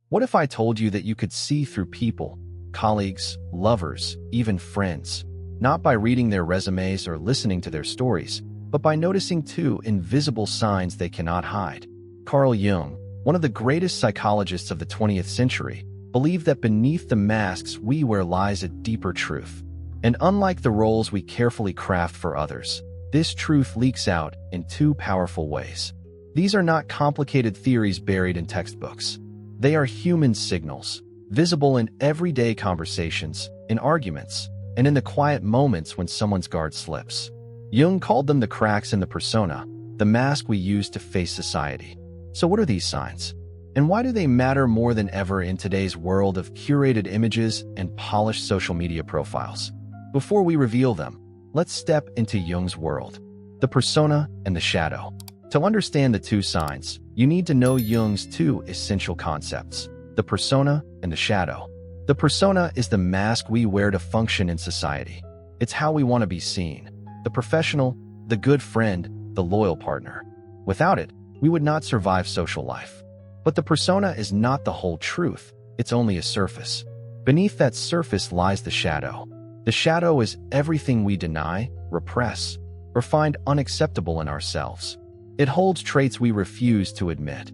What if I told you that you could see through people, colleagues, lovers, even friends, not by reading their resumes or listening to their stories, but by noticing two invisible signs they cannot hide? Carl Jung, one of the greatest psychologists of the 20th century, believed that beneath the masks we wear lies a deeper truth. And unlike the roles we carefully craft for others, this truth leaks out in two powerful ways. These are not complicated theories buried in textbooks. They are human signals, visible in everyday conversations, in arguments, and in the quiet moments when someone's guard slips. Jung called them the cracks in the persona, the mask we use to face society. So what are these signs? And why do they matter more than ever in today's world of curated images and polished social media profiles? Before we reveal them, let's step into Jung's world, the persona and the shadow. To understand the two signs, you need to know Jung's two essential concepts, the persona and the shadow. The persona is the mask we wear to function in society. It's how we want to be seen, the professional, the good friend, the loyal partner. Without it, we would not survive social life. But the persona is not the whole truth, it's only a surface. Beneath that surface lies the shadow. The shadow is everything we deny, repress, or find unacceptable in ourselves. It holds traits we refuse to admit: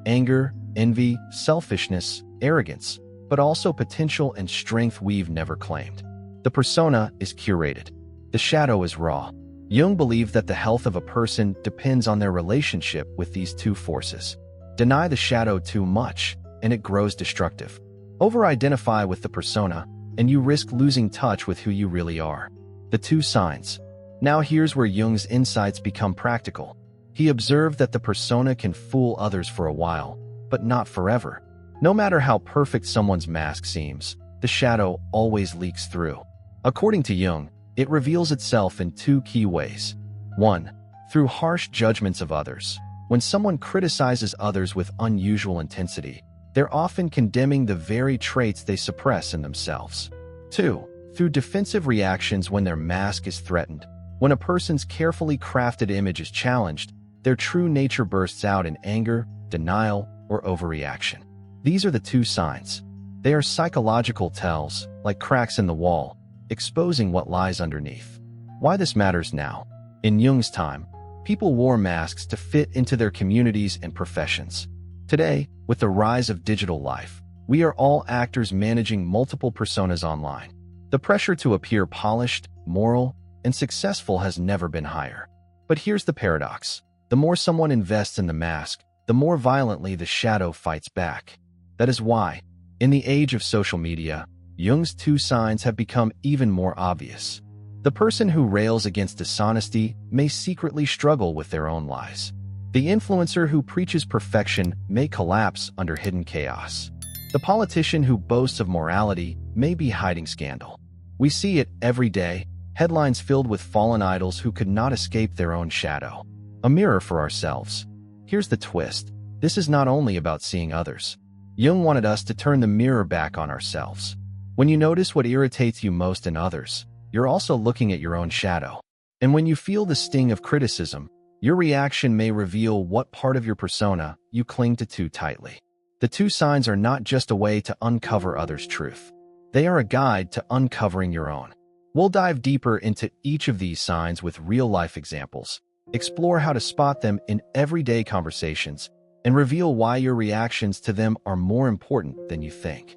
anger, envy, selfishness, arrogance, but also potential and strength we've never claimed. The persona is curated. The shadow is raw. Jung believed that the health of a person depends on their relationship with these two forces. Deny the shadow too much, and it grows destructive. Over-identify with the persona, and you risk losing touch with who you really are. The two signs. Now here's where Jung's insights become practical. He observed that the persona can fool others for a while, but not forever. No matter how perfect someone's mask seems, the shadow always leaks through. According to Jung, it reveals itself in two key ways. 1. Through harsh judgments of others. When someone criticizes others with unusual intensity, they're often condemning the very traits they suppress in themselves. 2. Through defensive reactions when their mask is threatened. When a person's carefully crafted image is challenged, their true nature bursts out in anger, denial, or overreaction. These are the two signs. They are psychological tells, like cracks in the wall, exposing what lies underneath. Why this matters now? In Jung's time, people wore masks to fit into their communities and professions. Today, with the rise of digital life, we are all actors managing multiple personas online. The pressure to appear polished, moral, and successful has never been higher. But here's the paradox. The more someone invests in the mask, the more violently the shadow fights back. That is why, in the age of social media, Jung's two signs have become even more obvious. The person who rails against dishonesty may secretly struggle with their own lies. The influencer who preaches perfection may collapse under hidden chaos. The politician who boasts of morality may be hiding scandal. We see it every day, headlines filled with fallen idols who could not escape their own shadow. A mirror for ourselves. Here's the twist. This is not only about seeing others. Jung wanted us to turn the mirror back on ourselves. When you notice what irritates you most in others, you're also looking at your own shadow. And when you feel the sting of criticism, your reaction may reveal what part of your persona you cling to too tightly. The two signs are not just a way to uncover others' truth. They are a guide to uncovering your own. We'll dive deeper into each of these signs with real-life examples, explore how to spot them in everyday conversations, and reveal why your reactions to them are more important than you think.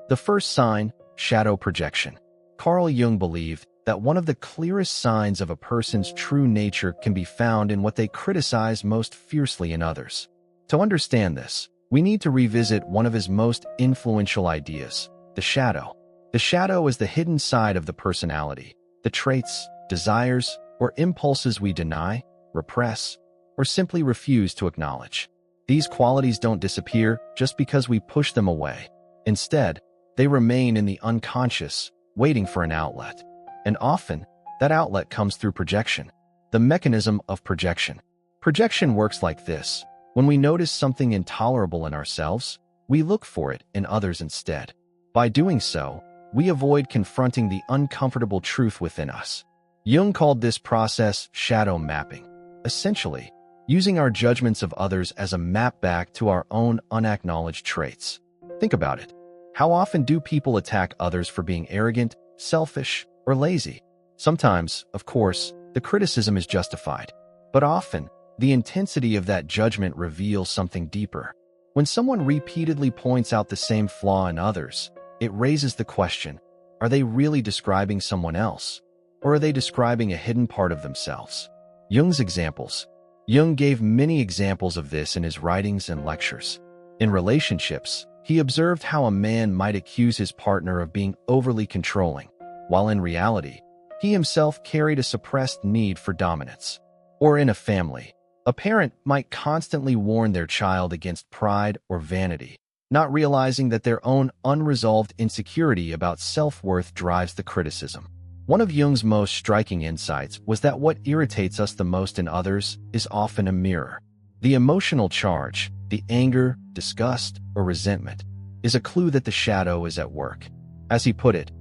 The first sign, shadow projection. Carl Jung believed that one of the clearest signs of a person's true nature can be found in what they criticize most fiercely in others. To understand this, we need to revisit one of his most influential ideas, the shadow. The shadow is the hidden side of the personality, the traits, desires, or impulses we deny, repress, or simply refuse to acknowledge. These qualities don't disappear just because we push them away. Instead, they remain in the unconscious, waiting for an outlet. And often, that outlet comes through projection. The mechanism of projection. Projection works like this. When we notice something intolerable in ourselves, we look for it in others instead. By doing so, we avoid confronting the uncomfortable truth within us. Jung called this process shadow mapping. Essentially, using our judgments of others as a map back to our own unacknowledged traits. Think about it. How often do people attack others for being arrogant, selfish, or lazy? Sometimes, of course, the criticism is justified, but often, the intensity of that judgment reveals something deeper. When someone repeatedly points out the same flaw in others, it raises the question, are they really describing someone else? Or are they describing a hidden part of themselves? Jung's examples. Jung gave many examples of this in his writings and lectures. In relationships, he observed how a man might accuse his partner of being overly controlling, while in reality, he himself carried a suppressed need for dominance. Or in a family, a parent might constantly warn their child against pride or vanity, not realizing that their own unresolved insecurity about self-worth drives the criticism. One of Jung's most striking insights was that what irritates us the most in others is often a mirror. The emotional charge, the anger, disgust, or resentment, is a clue that the shadow is at work. As he put it,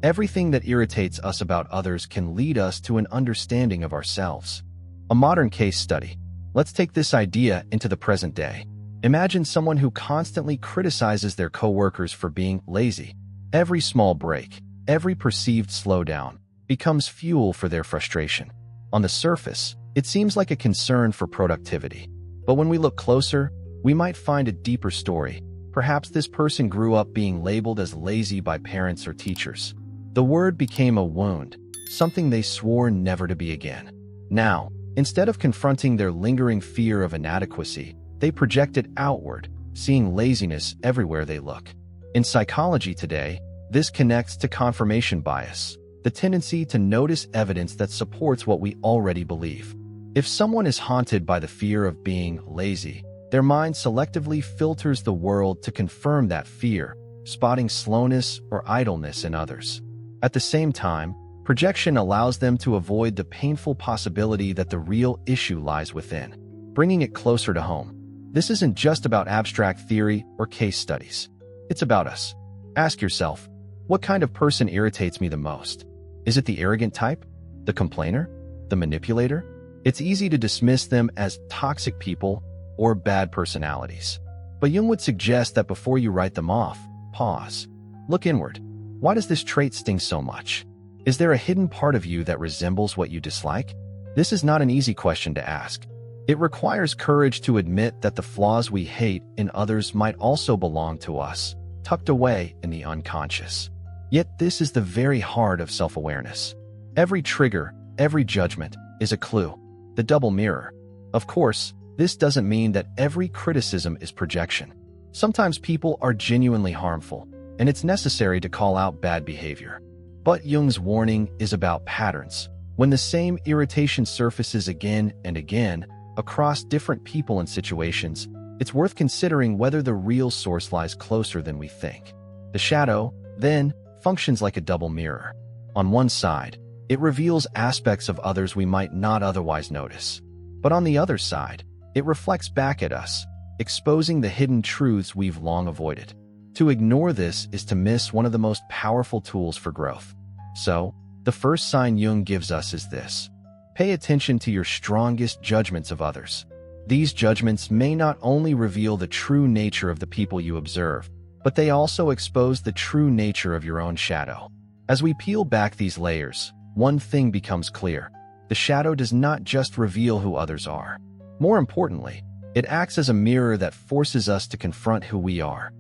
everything that irritates us about others can lead us to an understanding of ourselves. A modern case study. Let's take this idea into the present day. Imagine someone who constantly criticizes their coworkers for being lazy. Every small break, every perceived slowdown, becomes fuel for their frustration. On the surface, it seems like a concern for productivity. But when we look closer, we might find a deeper story. Perhaps this person grew up being labeled as lazy by parents or teachers. The word became a wound, something they swore never to be again. Now, instead of confronting their lingering fear of inadequacy, they project it outward, seeing laziness everywhere they look. In psychology today, this connects to confirmation bias, the tendency to notice evidence that supports what we already believe. If someone is haunted by the fear of being lazy, their mind selectively filters the world to confirm that fear, spotting slowness or idleness in others. At the same time, projection allows them to avoid the painful possibility that the real issue lies within, bringing it closer to home. This isn't just about abstract theory or case studies. It's about us. Ask yourself, what kind of person irritates me the most? Is it the arrogant type? The complainer? The manipulator? It's easy to dismiss them as toxic people or bad personalities. But Jung would suggest that before you write them off, pause. Look inward. Why does this trait sting so much? Is there a hidden part of you that resembles what you dislike? This is not an easy question to ask. It requires courage to admit that the flaws we hate in others might also belong to us, tucked away in the unconscious. Yet this is the very heart of self-awareness. Every trigger, every judgment, is a clue. The double mirror. Of course, this doesn't mean that every criticism is projection. Sometimes people are genuinely harmful, and it's necessary to call out bad behavior. But Jung's warning is about patterns. When the same irritation surfaces again and again across different people and situations, it's worth considering whether the real source lies closer than we think. The shadow, then, functions like a double mirror. On one side, it reveals aspects of others we might not otherwise notice. But on the other side, it reflects back at us, exposing the hidden truths we've long avoided. To ignore this is to miss one of the most powerful tools for growth. So, the first sign Jung gives us is this. Pay attention to your strongest judgments of others. These judgments may not only reveal the true nature of the people you observe, but they also expose the true nature of your own shadow. As we peel back these layers, one thing becomes clear. The shadow does not just reveal who others are. More importantly, it acts as a mirror that forces us to confront who we are.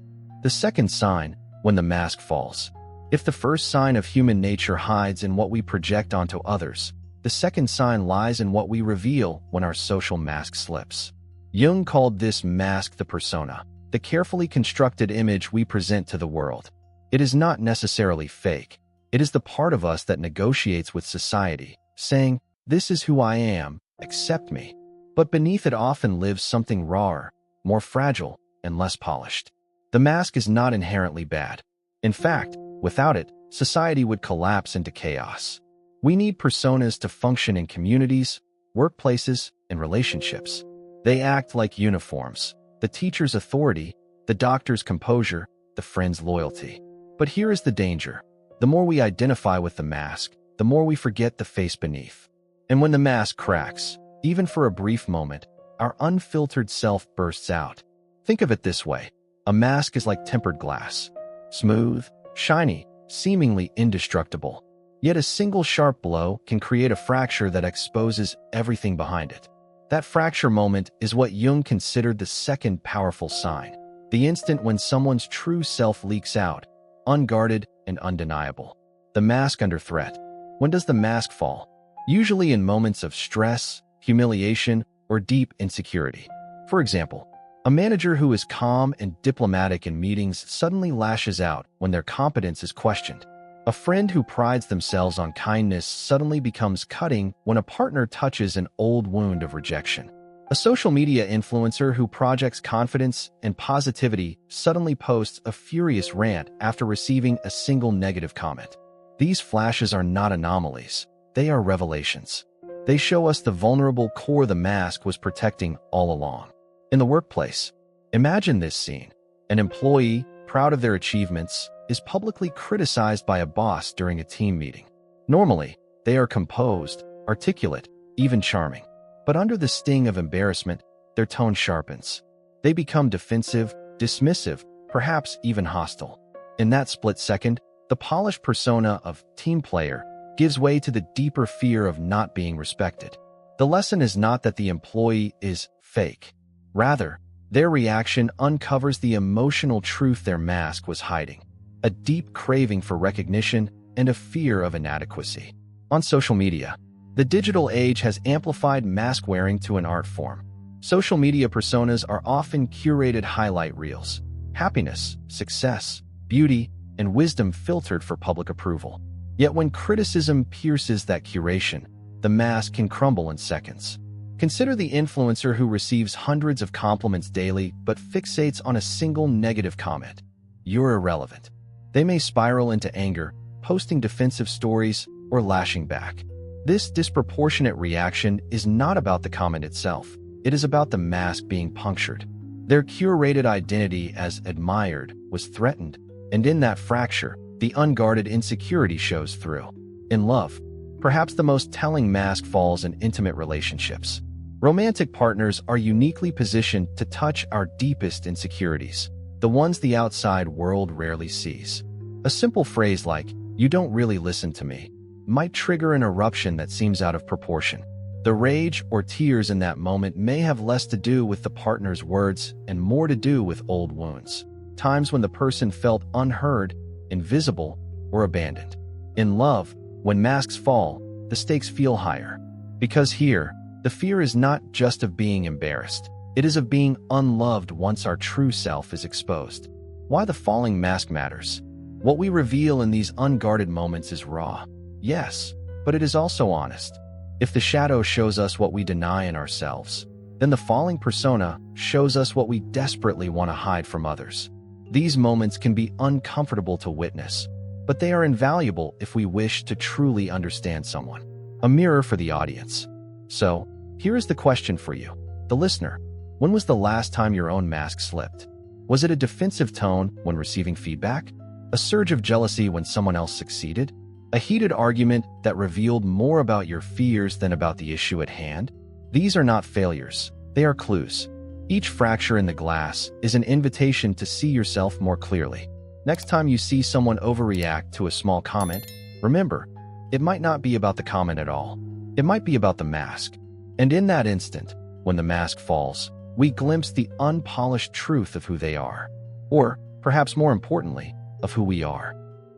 The second sign, when the mask falls. If the first sign of human nature hides in what we project onto others, the second sign lies in what we reveal when our social mask slips. Jung called this mask the persona, the carefully constructed image we present to the world. It is not necessarily fake. It is the part of us that negotiates with society, saying, "This is who I am, accept me." But beneath it often lives something rawer, more fragile, and less polished. The mask is not inherently bad. In fact, without it, society would collapse into chaos. We need personas to function in communities, workplaces, and relationships. They act like uniforms. The teacher's authority, the doctor's composure, the friend's loyalty. But here is the danger. The more we identify with the mask, the more we forget the face beneath. And when the mask cracks, even for a brief moment, our unfiltered self bursts out. Think of it this way. A mask is like tempered glass. Smooth, shiny, seemingly indestructible. Yet a single sharp blow can create a fracture that exposes everything behind it. That fracture moment is what Jung considered the second powerful sign. The instant when someone's true self leaks out, unguarded and undeniable. The mask under threat. When does the mask fall? Usually in moments of stress, humiliation, or deep insecurity. For example, a manager who is calm and diplomatic in meetings suddenly lashes out when their competence is questioned. A friend who prides themselves on kindness suddenly becomes cutting when a partner touches an old wound of rejection. A social media influencer who projects confidence and positivity suddenly posts a furious rant after receiving a single negative comment. These flashes are not anomalies. They are revelations. They show us the vulnerable core the mask was protecting all along. In the workplace, imagine this scene. An employee, proud of their achievements, is publicly criticized by a boss during a team meeting. Normally, they are composed, articulate, even charming. But under the sting of embarrassment, their tone sharpens. They become defensive, dismissive, perhaps even hostile. In that split second, the polished persona of team player gives way to the deeper fear of not being respected. The lesson is not that the employee is fake. Rather, their reaction uncovers the emotional truth their mask was hiding. A deep craving for recognition and a fear of inadequacy. On social media, the digital age has amplified mask wearing to an art form. Social media personas are often curated highlight reels. Happiness, success, beauty, and wisdom filtered for public approval. Yet when criticism pierces that curation, the mask can crumble in seconds. Consider the influencer who receives hundreds of compliments daily but fixates on a single negative comment. You're irrelevant. They may spiral into anger, posting defensive stories, or lashing back. This disproportionate reaction is not about the comment itself. It is about the mask being punctured. Their curated identity as admired was threatened, and in that fracture, the unguarded insecurity shows through. In love, perhaps the most telling mask falls in intimate relationships. Romantic partners are uniquely positioned to touch our deepest insecurities, the ones the outside world rarely sees. A simple phrase like, "You don't really listen to me," might trigger an eruption that seems out of proportion. The rage or tears in that moment may have less to do with the partner's words and more to do with old wounds. Times when the person felt unheard, invisible, or abandoned. In love, when masks fall, the stakes feel higher. Because here, the fear is not just of being embarrassed. It is of being unloved once our true self is exposed. Why the falling mask matters. What we reveal in these unguarded moments is raw. Yes, but it is also honest. If the shadow shows us what we deny in ourselves, then the falling persona shows us what we desperately want to hide from others. These moments can be uncomfortable to witness, but they are invaluable if we wish to truly understand someone. A mirror for the audience. So, here is the question for you, the listener. When was the last time your own mask slipped? Was it a defensive tone when receiving feedback? A surge of jealousy when someone else succeeded? A heated argument that revealed more about your fears than about the issue at hand? These are not failures, they are clues. Each fracture in the glass is an invitation to see yourself more clearly. Next time you see someone overreact to a small comment, remember, it might not be about the comment at all. It might be about the mask. And in that instant, when the mask falls, we glimpse the unpolished truth of who they are. Or, perhaps more importantly, of who we are.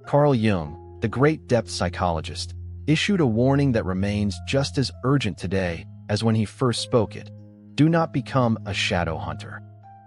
Carl Jung, the great depth psychologist, issued a warning that remains just as urgent today as when he first spoke it. Do not become a shadow hunter.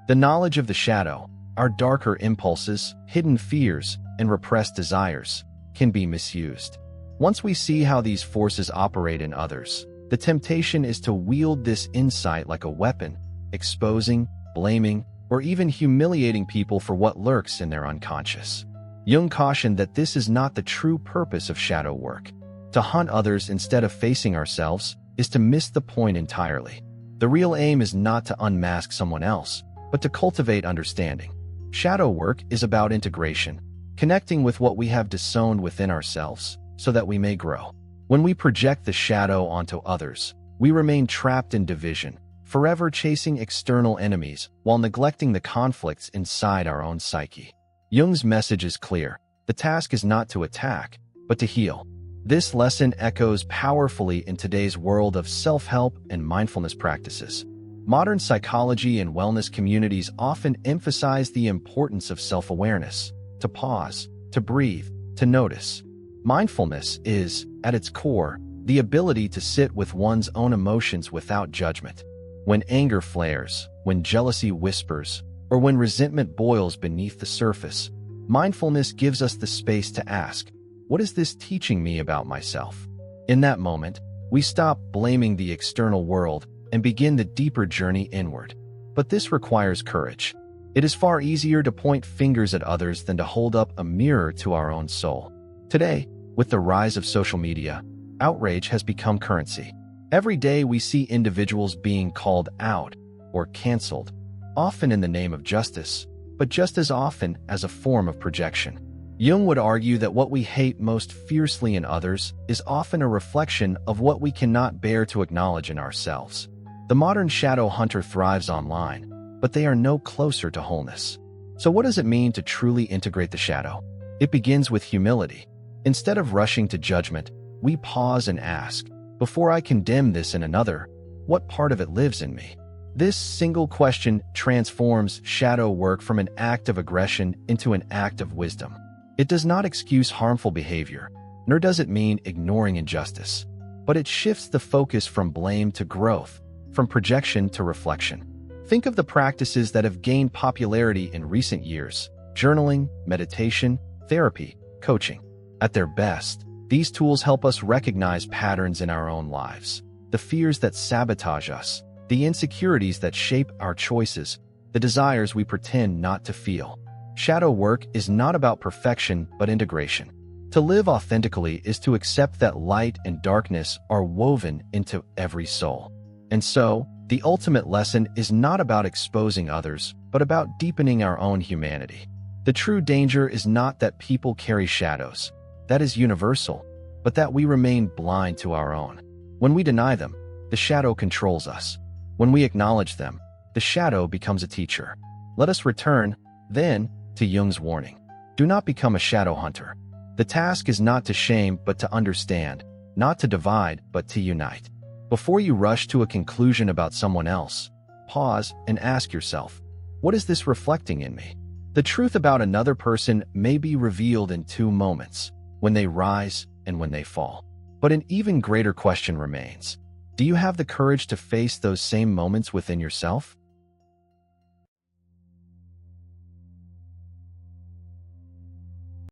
The knowledge of the shadow, our darker impulses, hidden fears, and repressed desires, can be misused. Once we see how these forces operate in others, the temptation is to wield this insight like a weapon, exposing, blaming, or even humiliating people for what lurks in their unconscious. Jung cautioned that this is not the true purpose of shadow work. To hunt others instead of facing ourselves is to miss the point entirely. The real aim is not to unmask someone else, but to cultivate understanding. Shadow work is about integration, connecting with what we have disowned within ourselves so that we may grow. When we project the shadow onto others, we remain trapped in division, forever chasing external enemies while neglecting the conflicts inside our own psyche. Jung's message is clear. The task is not to attack, but to heal. This lesson echoes powerfully in today's world of self-help and mindfulness practices. Modern psychology and wellness communities often emphasize the importance of self-awareness, to pause, to breathe, to notice. Mindfulness is, at its core, the ability to sit with one's own emotions without judgment. When anger flares, when jealousy whispers, or when resentment boils beneath the surface, mindfulness gives us the space to ask, what is this teaching me about myself? In that moment, we stop blaming the external world and begin the deeper journey inward. But this requires courage. It is far easier to point fingers at others than to hold up a mirror to our own soul. Today, with the rise of social media, outrage has become currency. Every day we see individuals being called out or canceled, often in the name of justice, but just as often as a form of projection. Jung would argue that what we hate most fiercely in others is often a reflection of what we cannot bear to acknowledge in ourselves. The modern shadow hunter thrives online, but they are no closer to wholeness. So what does it mean to truly integrate the shadow? It begins with humility. Instead of rushing to judgment, we pause and ask, before I condemn this in another, what part of it lives in me? This single question transforms shadow work from an act of aggression into an act of wisdom. It does not excuse harmful behavior, nor does it mean ignoring injustice, but it shifts the focus from blame to growth, from projection to reflection. Think of the practices that have gained popularity in recent years: journaling, meditation, therapy, coaching. At their best, these tools help us recognize patterns in our own lives, the fears that sabotage us, the insecurities that shape our choices, the desires we pretend not to feel. Shadow work is not about perfection, but integration. To live authentically is to accept that light and darkness are woven into every soul. And so, the ultimate lesson is not about exposing others, but about deepening our own humanity. The true danger is not that people carry shadows. That is universal, but that we remain blind to our own. When we deny them, the shadow controls us. When we acknowledge them, the shadow becomes a teacher. Let us return, then, to Jung's warning. Do not become a shadow hunter. The task is not to shame, but to understand, not to divide, but to unite. Before you rush to a conclusion about someone else, pause and ask yourself, what is this reflecting in me? The truth about another person may be revealed in two moments, when they rise and when they fall. But an even greater question remains. Do you have the courage to face those same moments within yourself?